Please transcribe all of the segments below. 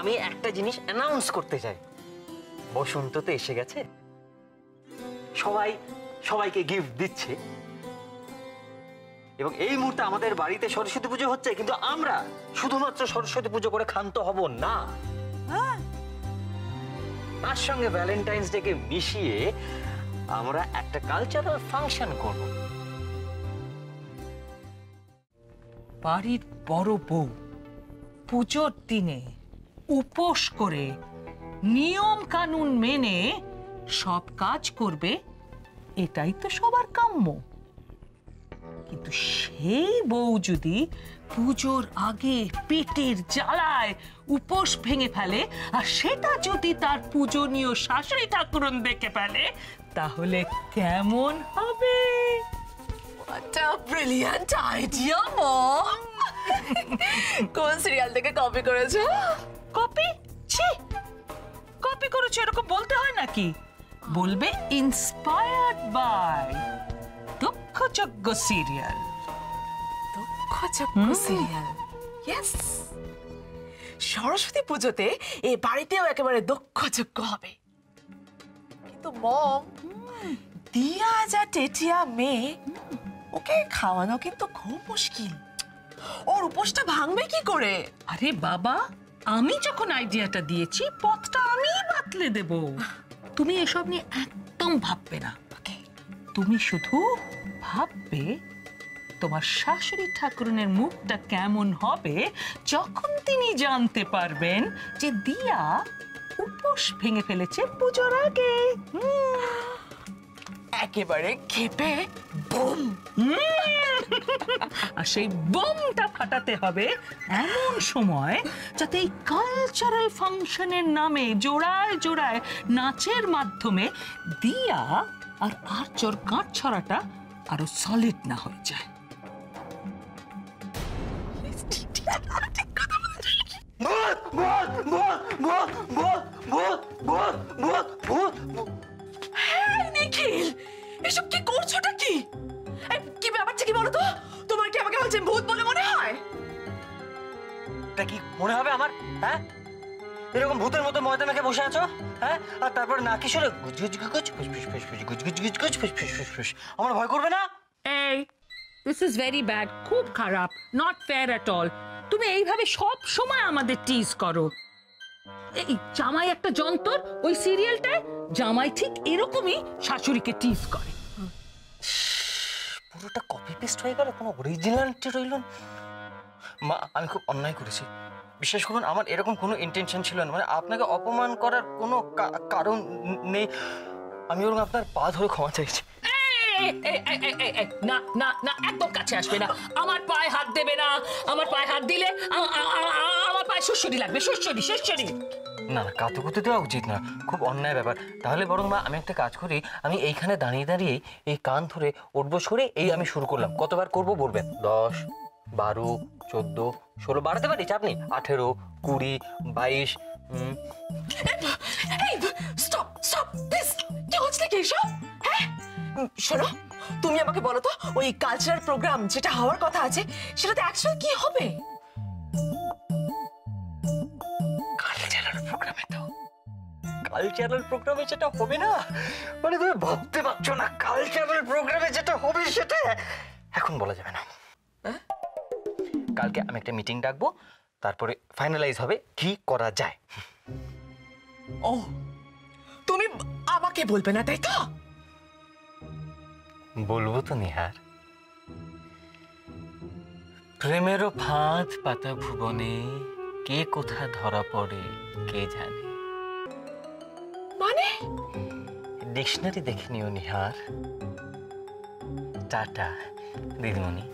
আমি একটা জিনিস অ্যানাউন্স করতে চাই। বসন্ত তো এসে গেছে, সবাই সবাইকে গিফট দিচ্ছে এবং এই মুহূর্তে আমাদের বাড়িতে সরস্বতী পুজো হচ্ছে, কিন্তু আমরা শুধুমাত্র সরস্বতী পুজো করে ক্ষান্ত হব না। তার সঙ্গে ভ্যালেন্টাইন্স ডে কে মিশিয়ে আমরা একটা কালচারাল ফাংশন করব। বাড়ির বড় বউ পুজোর দিনে উপোস করে নিয়ম কানুন মেনে সব কাজ করবে, এটাই তো সবার কাম্য। কিন্তু সেই বউ যদি পুজোর আগে পেটের জ্বালায় উপোস ভেঙে ফেলে, আর সেটা যদি তার পূজনীয় শাশুড়ি ঠাকুরন দেখে ফেলে, তাহলে কেমন হবে? What a brilliant idea, Mom! কোন সিরিয়াল থেকে কপি করেছো? কপি? ছি, কপি করেছো এরকম বলতে হয় নাকি? বলবে ইন্সপায়ার্ড বাই দুঃখযজ্ঞ সিরিয়াল। দুঃখযজ্ঞ সিরিয়াল, ইয়েস। সরস্বতী পুজোতে এই বাড়িতেও একেবারে দুঃখযজ্ঞ হবে। কিন্তু মম, দিয়া যা টেটিয়া মেয়ে, ওকে খাওয়ানো কিন্তু খুব মুশকিল। ওর উপোসটা ভাঙবে কি করে? আরে বাবা, আমি যখন আইডিয়াটা দিয়েছি পথটা আমিই বাতলে দেব। তুমি এসব নিয়ে একদম ভাববে না। তুমি শুধু ভাববে তোমার শাশুড়ি ঠাকুরনের মুখটা কেমন হবে যখন তিনি জানতে পারবেন যে দিয়া উপোস ভেঙে ফেলেছে পুজোর আগে। একেবারে ক্ষেপে বুম। আর সেই বোমটা ফাটাতে হবে এমন সময় যাতে এই কালচারাল ফাংশনের নামে জোড়ায় জোড়ায় নাচের মাধ্যমে দিয়া আর আর্চর গাঁট ছড়াটা আরো সলিড না হয়ে যায়। নিখিল, এসব কি করছোটা কি? কি ব্যাপারটা কি বলো তো? তোমার কি আমাকে বলছেন ভূত বলে মনে হয়? তা কি মনে হবে আমার? হ্যাঁ, এরকম ভূতের মতো ময়দা মেখে বসে আছো, হ্যাঁ, আর তারপর না কি শুনে আমার ভয় করবে না? এই, দিস ইজ ভেরি ব্যাড, খুব খারাপ, নট ফেয়ার এট অল। তুমি এইভাবে সব সময় আমাদের টিজ করো। এই জামাই একটা যন্তর, ওই সিরিয়ালটায় জামাই ঠিক এরকমই শাশুড়িকে টিজ করে। পুরোটা কপি পেস্ট হয়ে গেল, কোনো অরিজিনালিটি রইল না। মা, আমি খুব অন্যায় করেছি, বিশ্বাস করুন। আমার এরকম কোনো ইন্টেনশন ছিল না, মানে আপনাকে অপমান করার কোনো কারণ নেই। আমি ওরকম আপনার পা ধরে ক্ষমা চাইছি। না না না, একদম কাছে আসবে না, আমার পায়ে হাত দেবে না। আমার পায়ে হাত দিলে আমার পায়ে সুড়সুড়ি লাগবে, সুড়সুড়ি সুড়সুড়ি। না না, কাতুকুতু দেওয়া উচিত না, খুব অন্যায় ব্যাপার। তাহলে বরং মা, আমি একটা কাজ করি, আমি এইখানে দাঁড়িয়ে দাঁড়িয়ে এই কান ধরে উঠবোস করে এই আমি শুরু করলাম। কতবার করব বলবেন? 10, 12, 14, 16, বাড়াতে পারি, চাপ নেই, 18, 20, 22। স্টপ স্টপ দিস, কি হচ্ছে কি এসব? হ্যাঁ, শোনো, তুমি আমাকে বলো তো, ওই কালচারাল প্রোগ্রাম যেটা হওয়ার কথা আছে সেটাতে অ্যাকচুয়ালি কি হবে? কালচারাল প্রোগ্রামে যেটা হবে না, মানে তুমি ভাবতে পারছো না। কালচারাল প্রোগ্রামে যেটা হবে সেটা এখন বলা যাবে না। কালকে আমি একটা মিটিং ডাকবো, তারপরে ফাইনালাইজ হবে কি করা যায়। ও, তুমি আমাকে বলবে না, তাই তো? বলবো তো নিহার। প্রেমেরও ফাঁদ পাতা ভুবনে, কে কোথা ধরা পড়ে কে জানে। মানে ডিকশনারি দেখে নিও নিহার। টাটা দিদিমণি।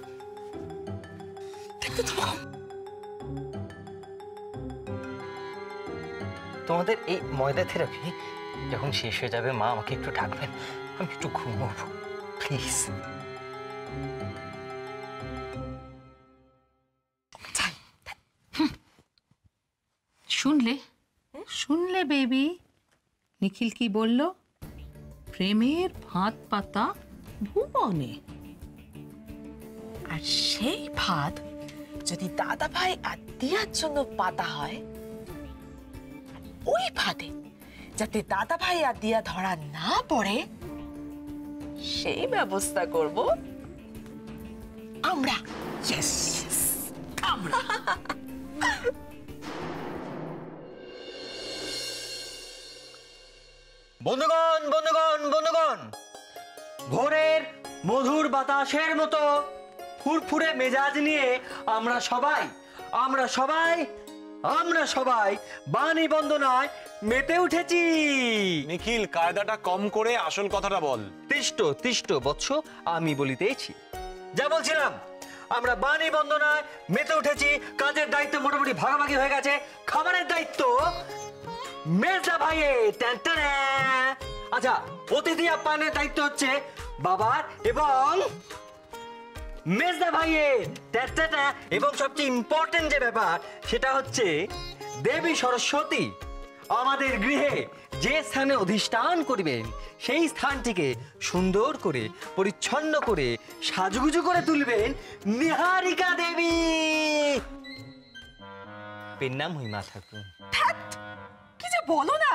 তোমাদের এই ময়দা থেরাপি যখন শেষ হয়ে যাবে মা, আমাকে একটু ডাকবেন, আমি একটু ঘুমোবো প্লিজ। শুনলে শুনলে বেবি, নিখিল কি বলল? প্রেমের ফাঁদ পাতা ভুবনে। আর সেই ফাঁদ যদি দাদা ভাই আর দিয়ার জন্য পাতা হয়, ওই ফাঁদে যাতে দাদা ভাই আর দিয়া ধরা না পড়ে সেই ব্যবস্থা করব আমরা। আমরা বন্ধুগণ বন্ধুগণ বন্ধুগণ, ভোরের মধুর বাতাসের মতো ফুরফুরে মেজাজ নিয়ে আমরা সবাই বাণী বন্দনায় মেতে উঠেছি। নিখিল, কায়দাটা কম করে আসল কথাটা বল। তিষ্ট বৎস, আমি বলিতেছি। যা বলছিলাম, আমরা বাণী বন্দনায় মেতে উঠেছি। কাজের দায়িত্ব মোটামুটি ভাগাভাগি হয়ে গেছে। খাবারের দায়িত্ব মেজদা ভাইয়ের। আচ্ছা, অতিথি আপ্যায়নের দায়িত্ব হচ্ছে বাবার এবং মেজদা ভাইয়ের। এবং সবচেয়ে ইম্পর্টেন্ট যে ব্যাপার সেটা হচ্ছে দেবী সরস্বতী আমাদের গৃহে যে স্থানে অধিষ্ঠান করবেন সেই স্থানটিকে সুন্দর করে পরিচ্ছন্ন করে সাজুগুজু করে তুলবেন নিহারিকা দেবী। পেন নাম মা ঠাকুর। কি যে বলো না,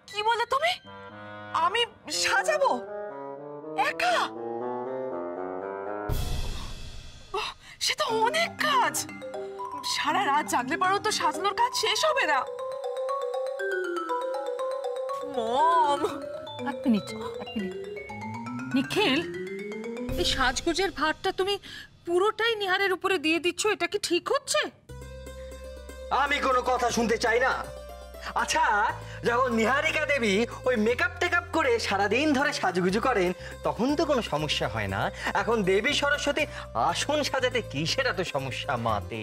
কি বলে তুমি? আমি সাজাবো একা? সে তো অনেক কাজ। সারা রাত জাগলে পরেও তো সাজানোর কাজ শেষ হবে না। মম, এক মিনিট। নিখিল, এই সাজগোজের ভারটা তুমি পুরোটাই নিহারের উপরে দিয়ে দিচ্ছ, এটা কি ঠিক হচ্ছে? আমি কোনো কথা শুনতে চাই না। আচ্ছা, যখন নিহারিকা দেবী ওই মেকআপ টেকআপ করে সারাদিন ধরে সাজুগুজু করেন তখন তো কোনো সমস্যা হয় না। এখন দেবী সরস্বতী আসন সাজাতে কিসের এত সমস্যা মাতে?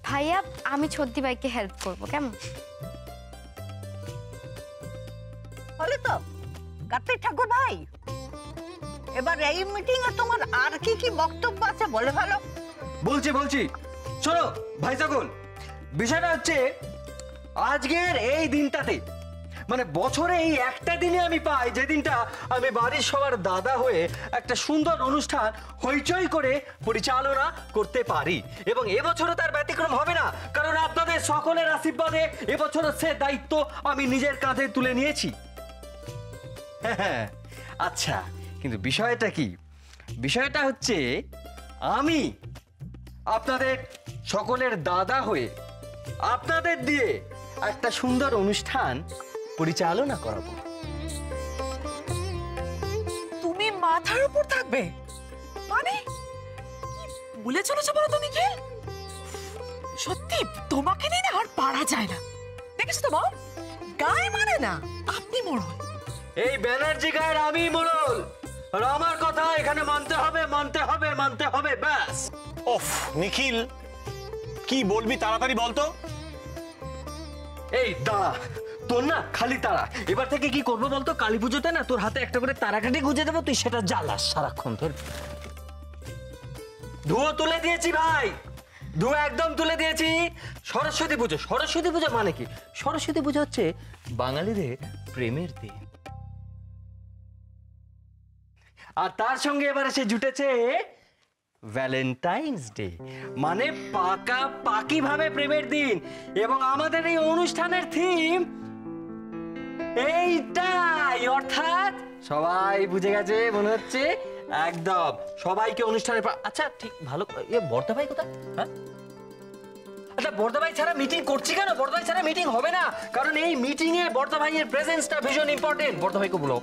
ভাইয়া, আমি ছদ্দি ভাইকে হেল্প করব, কেমন? হলো তো কার্তিক ঠাকুর ভাই, এবার এই মিটিং এ তোমার আর কি কি বক্তব্য আছে বলে ভালো। বলছি শোনো ভাই সকল, বিষয়টা হচ্ছে আজকের এই দিনটাতে, মানে বছরে এই একটা দিনে আমি পাই যে দিনটা আমি বাড়ির সবার দাদা হয়ে একটা সুন্দর অনুষ্ঠান হইচই করে পরিচালনা করতে পারি। এবং এবছরও তার ব্যতিক্রম হবে না, কারণ আপনাদের সকলের আশীর্বাদে এবছরও সে দায়িত্ব আমি নিজের কাঁধে তুলে নিয়েছি। হ্যাঁ, আচ্ছা, কিন্তু বিষয়টা কি? বিষয়টা হচ্ছে আমি আপনাদের সকলের দাদা হয়ে আপনাদের দিয়ে একটা সুন্দর অনুষ্ঠান পরিচালনা করাবো। তুমি মাথার উপর থাকবে মানে কি বলে চলেছো বলো তো নিখিল? সত্যি তোমাকে নিয়ে আর পারা যায় না। দেখেছো তো মম, গায়ে মানে না, আপনি মোড়ল। এই ব্যানার্জি গায়ের আমি মোড়ল, আর আমার কথা এখানে মানতে হবে ব্যাস। ওফ নিখিল, কি বলবি তাড়াতাড়ি বলতো। এই দাঁড়া, তোর না খালি তারা। এবার থেকে কি করবো বলতো? কালী পুজোতে না তোর হাতে একটা করে তারাকাঠি গুঁজে দেবো, তুই সেটা জ্বালাস সারাক্ষণ। তোর ধুয়ো তুলে দিয়েছি ভাই, ধুয়ো একদম তুলে দিয়েছি। সরস্বতী পুজো মানে কি? সরস্বতী পুজো হচ্ছে বাঙালিদের প্রেমের দিন, আর তার সঙ্গে এবার এসে জুটেছে ভ্যালেন্টাইন্স ডে, মানে পাকাপাকি ভাবে প্রেমের দিন। এবং আমাদের এই অনুষ্ঠানের থিম এইটাই, অর্থাৎ সবাই বুঝে গেছে মনে হচ্ছে। একদম সবাইকে অনুষ্ঠানের আচ্ছা ঠিক ভালো। বর্দা ভাই কোথায়? হ্যাঁ, আচ্ছা, বর্দা ভাই ছাড়া মিটিং করছি কেন? বর্দা ভাই ছাড়া মিটিং হবে না, কারণ এই মিটিং এ বর্দা ভাইয়ের প্রেজেন্সটা ভীষণ ইম্পর্টেন্ট। বর্দা ভাইকে বলো।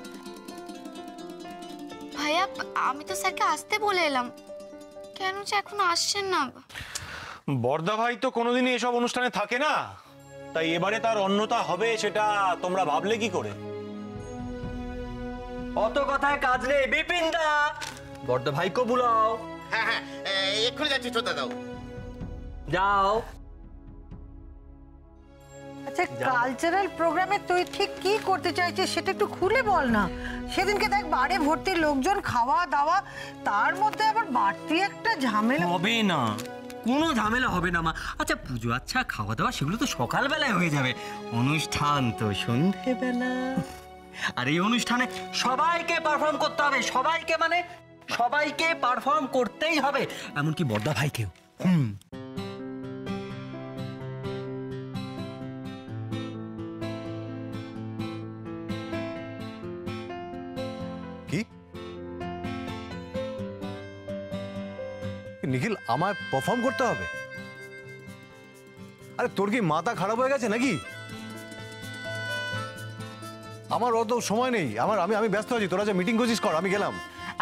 ভাইয়া, আমি তো স্যারকে আসতে বলে এলাম, কেন যে এখনো আসছেন না? বর্দা ভাই তো কোনোদিনই এসব অনুষ্ঠানে থাকে না, তাই এবারে তার অন্যতা হবে সেটা তোমরা ভাবলে কি করে? অত কথায় কাজ নেই বিপিন দা, বর্দা ভাইকে বুলাও। হ্যাঁ, এক্ষুনি যাচ্ছি, শ্রদ্ধা দাও। যাও। আচ্ছা, কালচারাল প্রোগ্রামে তুই ঠিক কি করতে চাইছিস সেটা একটু খুলে বল না। সেদিনকে দেখ বাড়ি ভর্তি লোকজন, খাওয়া দাওয়া, তার মধ্যে আবার বাড়তি একটা ঝামেলা। হবে না, কোনো ঝামেলা হবে না মা। আচ্ছা, পুজো আচ্ছা খাওয়া দাওয়া সেগুলো তো সকালবেলায় হয়ে যাবে, অনুষ্ঠান তো সন্ধেবেলা। আর এই অনুষ্ঠানে সবাইকে পারফর্ম করতে হবে, সবাইকে পারফর্ম করতেই হবে, এমনকি বর্দা ভাইকেও। কি নিখিল, আমায় পারফর্ম করতে হবে? আরে তোর কি মাথা খারাপ হয়ে গেছে নাকি? আমার অত সময় নেই, আমি ব্যস্ত আছি। তোরা যে মিটিং করছিস কর, আমি গেলাম।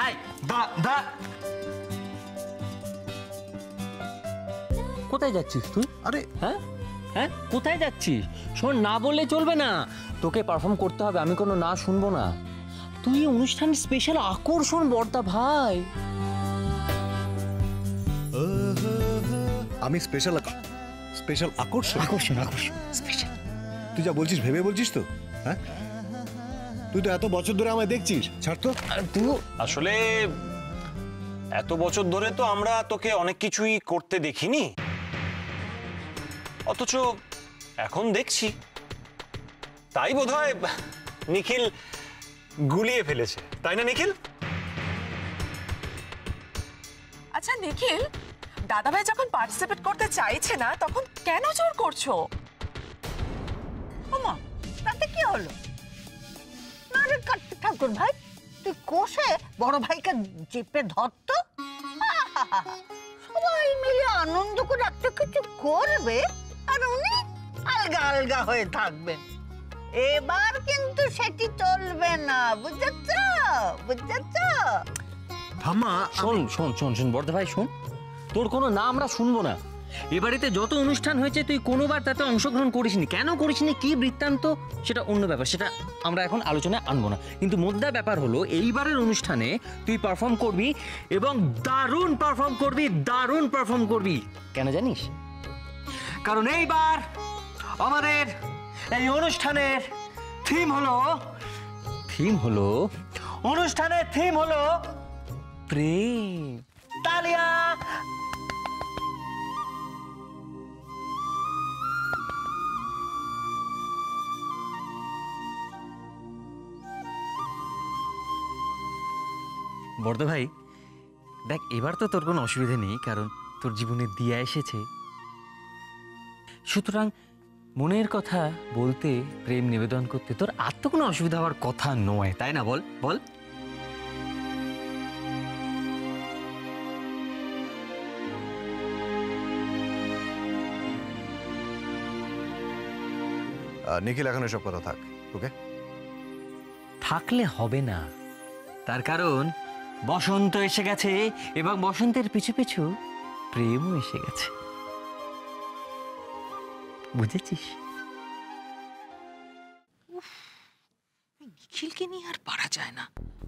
এই দা কোথায় যাচ্ছিস তুই? আরে হ্যাঁ হ্যাঁ, কোথায় যাচ্ছিস? শোন, না বললে চলবে না, তোকে পারফর্ম করতে হবে, আমি কোনো না শুনবো না। তুই অনুষ্ঠানের স্পেশাল আকর্ষণ বর্দা ভাই। আমি স্পেশাল আকর্ষণ? আকর্ষণ স্পেশাল। তুই যা বলছিস ভেবে বলছিস তো? হ্যাঁ, তুই তো এত বছর ধরে আমায় দেখছিস। ছাড় তো। তুই আসলে এত বছর ধরে তো আমরা তোকে অনেক কিছুই করতে দেখিনি, অথচ এখন দেখছি, তাই বোধহয় নিখিল গুলিয়ে ফেলেছে, তাই না নিখিল? আচ্ছা নিখিল, দাদাভাই যখন পার্টিসিপেট করতে চাইছে না তখন কেন জোর করছো? ওমা, তাতে কি হলো? না রে কার্তিক ঠাকুর ভাই, তুই কোষে বড় ভাইকে চেপে ধরতো, সবাই মিলে আনন্দ করে একটা কিছু করবে আর উনি আলগা আলগা হয়ে থাকবেন। এবার কিন্তু সেটি চলবে না, বুঝেছ? থামা। শোন শোন শোন শোন বর্দা ভাই, শোন, তোর কোনো না আমরা শুনবো না। এবারেতে যত অনুষ্ঠান হয়েছে তুই কোনোবার তাতে অংশগ্রহণ করিসনি, কেন করিসনি, কি বৃত্তান্ত, সেটা অন্য ব্যাপার, সেটা আমরা এখন আলোচনায় আনবো না। কিন্তু মোদ্দা ব্যাপার হলো এইবারের অনুষ্ঠানে তুই পারফর্ম করবি এবং দারুণ পারফর্ম করবি। কেন জানিস? কারণ এইবার আমাদের এই অনুষ্ঠানের থিম হলো প্রেম। তালিয়া! বর্দা ভাই দেখ, এবার তো তোর কোনো অসুবিধা নেই, কারণ তোর জীবনে দিয়া এসেছে। সুতরাং মনের কথা বলতে, প্রেম নিবেদন করতে তোর আর তো কোনো অসুবিধা হওয়ার কথা নয়, তাই না? বল বল। নিখিল, এখন এসব কথা থাক, ওকে? থাকলে হবে না, তার কারণ বসন্ত এসে গেছে এবং বসন্তের পিছু পিছু প্রেমও এসে গেছে, বুঝেছিস? নিখিলকে নিয়ে আর পারা যায় না,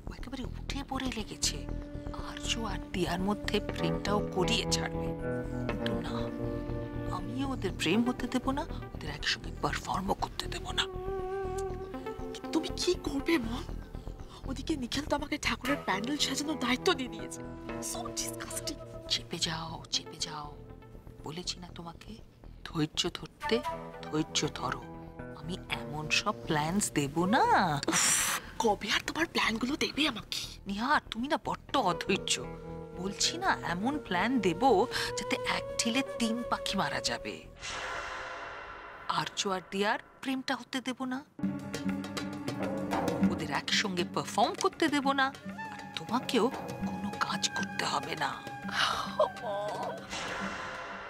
ও একেবারে উঠে পড়ে লেগেছে। আর্য আর দিয়ার মধ্যে প্রেমটাও করিয়ে ছাড়বে, কিন্তু না, আমিও ওদের প্রেম হতে দেব না, ওদের একসঙ্গে পারফর্মও করতে দেব না। তুমি কি করবে মম? ওদিকে নিখিল তো আমাকে ঠাকুরের প্যান্ডেল সাজানোর দায়িত্ব দিয়ে দিয়েছে। So disgusting. চেপে যাও, বলেছি না তোমাকে ধৈর্য ধরতে, ধৈর্য ধরো। আমি এমন সব প্ল্যানস দেব না। কবে আর তোমার প্ল্যানগুলো দেবে আমাকে? নিহার, তুমি না বড্ড অধৈর্য। বলছি না, এমন প্ল্যান দেব যাতে এক ঢিলে 3 পাখি মারা যাবে। আর্য আর দিয়ার প্রেমটা হতে দেব না, ওদের একসঙ্গে পারফর্ম করতে দেব না, আর তোমাকেও কোনো কাজ করতে হবে না।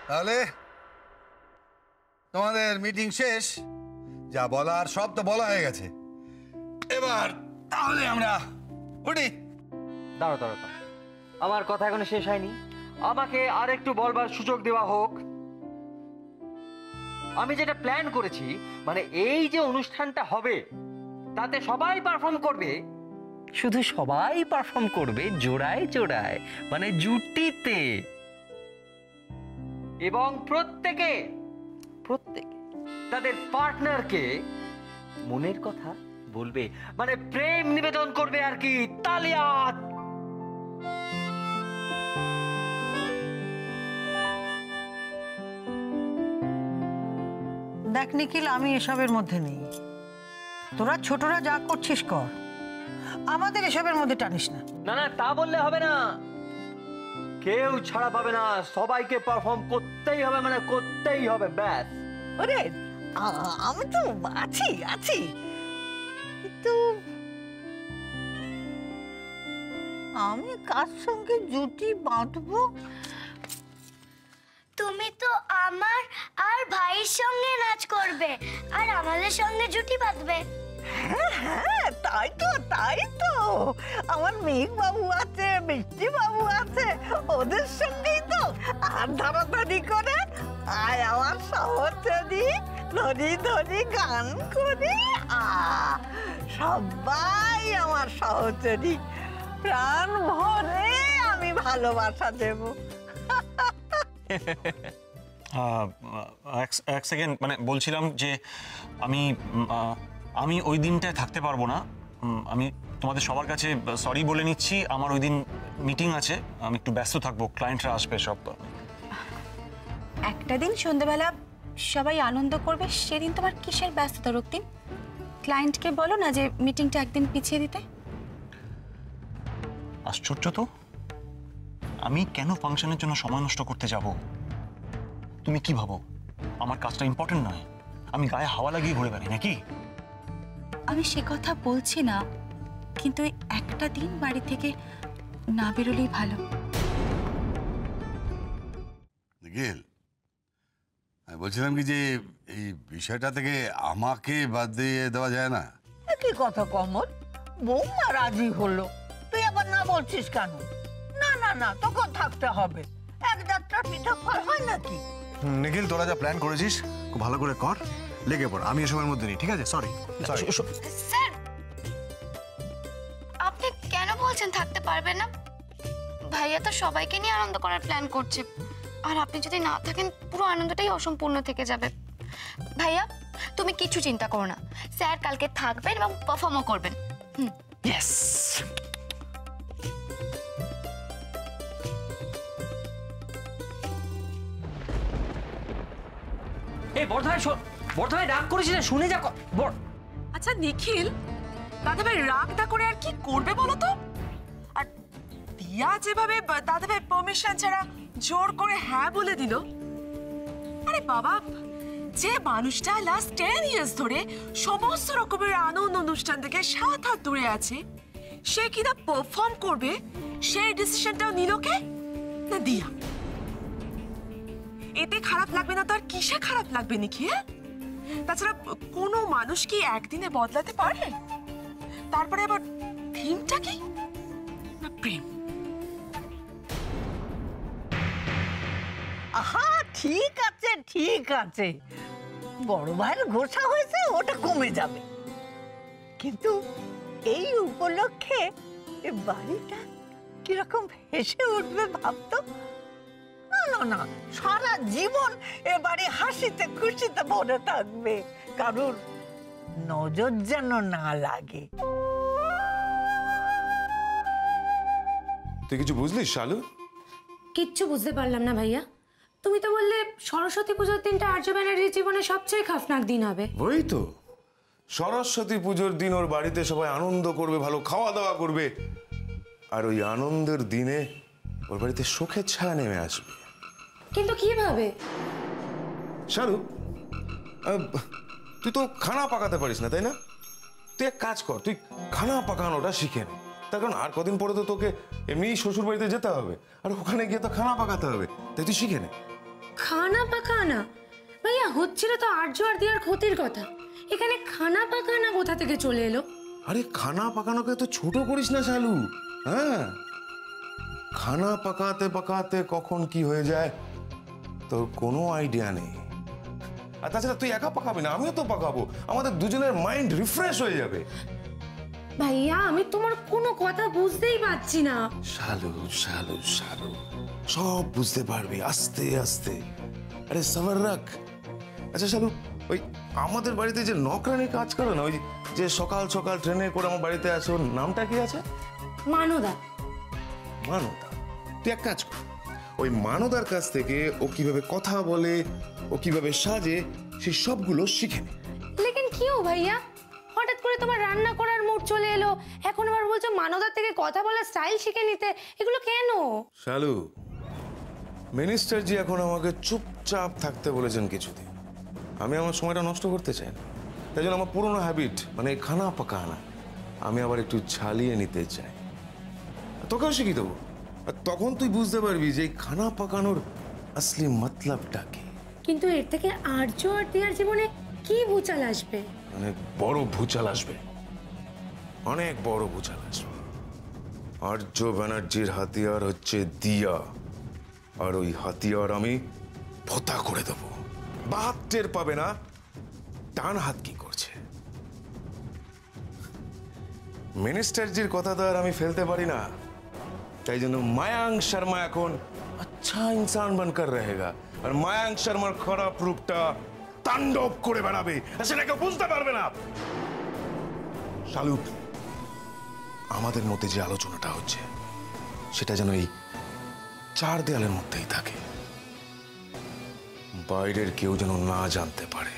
তাহলে তোমাদের মিটিং শেষ, যা বলার সব তো বলা হয়ে গেছে। এবার তাহলে আমরা উঠি। দাঁড়াও, আমার কথা এখনো শেষ হয়নি, আমাকে আর একটু বলবার সুযোগ দেওয়া হোক। আমি যেটা প্ল্যান করেছি, মানে এই যে অনুষ্ঠানটা হবে তাতে সবাই পারফর্ম করবে, শুধু সবাই পারফর্ম করবে জোড়ায় জোড়ায়, মানে জুটিতে, এবং প্রত্যেকে তাদের পার্টনারকে মনের কথা বলবে, মানে প্রেম নিবেদন করবে আর কি। তালিয়া! দেখ নিখিল, আমি এসবের মধ্যে নেই। তোরা ছোটরা যা করছিস কর, আমাদের এসবের মধ্যে টানিস না। না না, তা বললে হবে না, কেউ ছাড়া পাবে না, সবাইকে পারফর্ম করতেই হবে, মানে করতেই হবে, ব্যাস। ওরে, আমি তো আছি, কিন্তু আমি কার সঙ্গে জুটি বাঁধবো? তুমি তো আমার আর ভাইয়ের সঙ্গে নাচ করবে আর আমাদের সঙ্গে জুটি বাঁধবে। হ্যাঁ, তাই তো আমার মেঘ বাবু আছে, মিষ্টি বাবু আছে, ওদের সঙ্গেই তো আর ধরাধরি করে আর আমার সহচরী ধরি ধরি গান করি। সবাই আমার সহচরী, প্রাণ ভরে আমি ভালোবাসা দেব। এক সেকেন্ড, মানে বলছিলাম যে আমি ওই দিনটায় থাকতে পারবো না। আমি তোমাদের সবার কাছে সরি বলে নিচ্ছি, আমার ওই দিন মিটিং আছে, আমি একটু ব্যস্ত থাকবো, ক্লায়েন্টরা আসবে সব। একটা দিন সন্ধ্যাবেলা সবাই আনন্দ করবে, সেদিন তোমার কিসের ব্যস্ততা রক্তিম? ক্লায়েন্টকে বলো না যে মিটিংটা একদিন পিছিয়ে দিতে। আশ্চর্য তো, আমি কেন ফাংশনের জন্য সময় নষ্ট করতে যাব? তুমি কি ভাবো আমার কাজটা ইম্পর্টেন্ট নয়? আমি গায়ে হাওয়া লাগিয়ে ঘুরে বেড়াই নাকি? আমি সে কথা বলছি না, কিন্তু এই একটা দিন বাড়ি থেকে না বেরোলেই ভালো। নিখিল, আমি বলছিলাম কি যে এই বিষয়টা থেকে আমাকে বাদ দিয়ে দেওয়া যায় না? কি কথা কমল, বৌমা রাজি হলো, তুই আবার না বলছিস কেন? না না না, তোকে থাকতে হবে, এক যাত্রা পিঠা ফল হয় নাকি? নিখিল, তোরা যা প্ল্যান করেছিস খুব ভালো করে কর, লেগে পড়, আমি এসবের মধ্যে নেই, ঠিক আছে? সরি। স্যার, আপনি কেন বলছেন থাকতে পারবে না? ভাইয়া তো সবাইকে নিয়ে আনন্দ করার প্ল্যান করছে, আর আপনি যদি না থাকেন পুরো আনন্দটাই অসম্পূর্ণ থেকে যাবে। ভাইয়া, তুমি কিছু চিন্তা করো না, স্যার কালকে থাকবেন এবং পারফর্মও করবেন। ইয়েস। এই বর্ধায় বর্ধায় রাগ করেছি না, শুনে যা। আচ্ছা নিখিল, দাদাভাই রাগ না করে আর কি করবে বলো তো? আর দিয়া যেভাবে দাদাভাই পারমিশন ছাড়া জোর করে হ্যাঁ বলে দিল, আরে বাবা, যে মানুষটা লাস্ট 10 ইয়ার্স ধরে সমস্ত রকমের আনন্দ অনুষ্ঠান থেকে 7 হাত দূরে আছে, সে কিনা পারফর্ম করবে, সেই ডিসিশনটাও নিল কে? না দিয়া। এতে খারাপ লাগবে না তো আর কিসে খারাপ লাগবে নিখিল? তাছাড়া কোনো মানুষ কি একদিনে বদলাতে পারে? তারপরে আবার থিমটা কি না প্রেম? আহা, ঠিক আছে ঠিক আছে, বড় ভাইয়ের ঘোষা হয়েছে, ওটা কমে যাবে, কিন্তু এই উপলক্ষে এ বাড়িটা কিরকম হেসে উঠবে ভাবতো। না না না, সারা জীবন এ বাড়ি হাসিতে খুশিতে ভরে থাকবে, কারোর নজর যেন না লাগে। তুই কিছু বুঝলিস শালু? কিচ্ছু বুঝতে পারলাম না ভাইয়া। তুমি তো বললে সরস্বতী পুজোর দিনটা আর্য ব্যানার্জির জীবনে সবচেয়ে খাফনাক দিন হবে। ওই তো, সরস্বতী পুজোর দিন ওর বাড়িতে সবাই আনন্দ করবে, ভালো খাওয়া দাওয়া করবে, আর ওই আনন্দের দিনে ওর বাড়িতে শোকের ছায়া নেমে আসবে। কিন্তু কিভাবে? শালু, তুই তো খানা পাকাতে পারিস না, তাই না? তুই এক কাজ কর, তুই খানা পাকানোটা শিখে নে। তার কারণ আর কদিন পরে তো তোকে এমনি শ্বশুর বাড়িতে যেতে হবে, আর ওখানে গিয়ে তো খানা পাকাতে হবে, তাই তুই শিখে নে। খানা পাকানা? ভাইয়া, হচ্ছিল তো আর্য আর দিয়ার ক্ষতির কথা, এখানে খানা পাকানা কোথা থেকে চলে এলো? আরে খানা পাকানোকে তো ছোট করিস না শালু। হ্যাঁ, খানা পাকাতে পাকাতে কখন কি হয়ে যায় তোর কোনো আইডিয়া নেই। আর তাছাড়া তুই একা পাকাবি না, আমিও তো পাকাবো, আমাদের দুজনের মাইন্ড রিফ্রেশ হয়ে যাবে। ভাইয়া, আমি তোমার কোনো কথা বুঝতেই পারছি না। শালু শালু শালু, সব বুঝতে পারবি আস্তে আস্তে। আরে সবার রাখ। আচ্ছা শালু, ওই আমাদের বাড়িতে যে নকরানি কাজ করে না, ওই যে সকাল সকাল ট্রেনে করে আমার বাড়িতে আসে, ওর নামটা কি আছে? মানদা। মানদা, তুই এক কাজ কর, ওই মানদার কাছ থেকে ও কিভাবে কথা বলে, ও কিভাবে সাজে, সেই সবগুলো শিখে নে। লেকিন কিও ভাইয়া, হঠাৎ করে তোমার রান্না করার মুড চলে এলো, এখন আবার বলছো মানদার থেকে কথা বলার স্টাইল শিখে নিতে, এগুলো কেন? শালু, মিনিস্টারজি এখন আমাকে চুপচাপ থাকতে বলেছেন কিছুদিন, আমি আমার সময়টা নষ্ট করতে চাই না, তাই জন্য আমার পুরোনো হ্যাবিট মানে খানা পাকানা আমি আবার একটু ঝালিয়ে নিতে চাই। তোকেও শিখিয়ে দেবো। আর তখন তুই বুঝতে পারবি যে এই খানা পাকানোর আসলি মতলবটা কি। কিন্তু এর থেকে আর্য আর দিয়ার জীবনে কি ভূচাল আসবে? অনেক বড় ভূচাল আসবে, অনেক বড় ভূচাল আসবে। আর্য ব্যানার্জির হাতিয়ার হচ্ছে দিয়া, আর ওই হাতিয়ার আমি ভোতা করে দেবো। বাপ টের পাবে না ডান হাত কি করছে। মিনিস্টারজির কথা তো আর আমি ফেলতে পারি না, তাই জন্য মায়াঙ্ক শর্মা এখন আচ্ছা ইনসান বানকর रहेगा, আর মায়াঙ্ক শর্মার খারাপ রূপটা তাণ্ডব করে বেড়াবে, সেটা কেউ বুঝতে পারবে না। শালু, আমাদের মধ্যে যে আলোচনাটা হচ্ছে সেটা যেন এই 4 দেয়ালের মধ্যেই থাকে, বাইরের কেউ যেন না জানতে পারে।